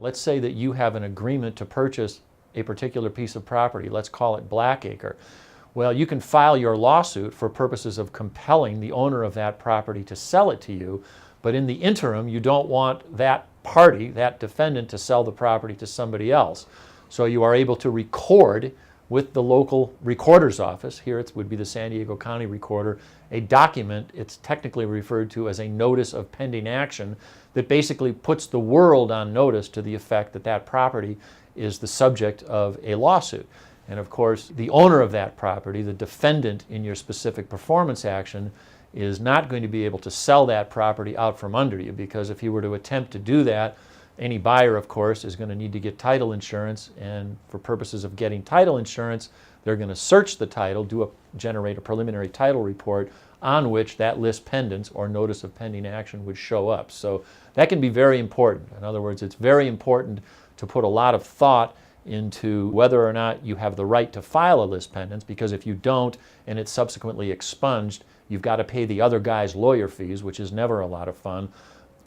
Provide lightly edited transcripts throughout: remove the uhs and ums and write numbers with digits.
Let's say that you have an agreement to purchase a particular piece of property. Let's call it Blackacre. Well, you can file your lawsuit for purposes of compelling the owner of that property to sell it to you, but in the interim, you don't want that party, that defendant, to sell the property to somebody else. So you are able to record with the local recorder's office, here it would be the San Diego County Recorder, a document, it's technically referred to as a notice of pending action, that basically puts the world on notice to the effect that that property is the subject of a lawsuit. And of course, the owner of that property, the defendant in your specific performance action, is not going to be able to sell that property out from under you, because if he were to attempt to do that, any buyer, of course, is going to need to get title insurance, and for purposes of getting title insurance, they're going to search the title, generate a preliminary title report on which that lis pendens, or notice of pending action, would show up. So that can be very important. In other words, it's very important to put a lot of thought into whether or not you have the right to file a lis pendens, because if you don't and it's subsequently expunged, you've got to pay the other guy's lawyer fees, which is never a lot of fun.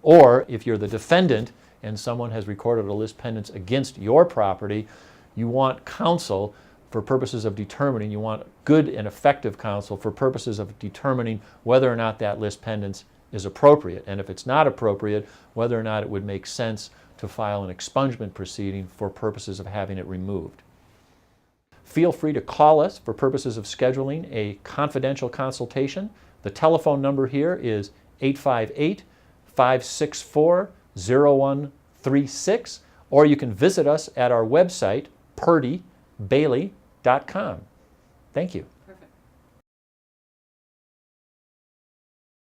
Or if you're the defendant and someone has recorded a lis pendens against your property, you want counsel for purposes of determining, you want good and effective counsel for purposes of determining whether or not that lis pendens is appropriate. And if it's not appropriate, whether or not it would make sense to file an expungement proceeding for purposes of having it removed. Feel free to call us for purposes of scheduling a confidential consultation. The telephone number here is 858-564-0136, or you can visit us at our website, purdybailey.com. Thank you.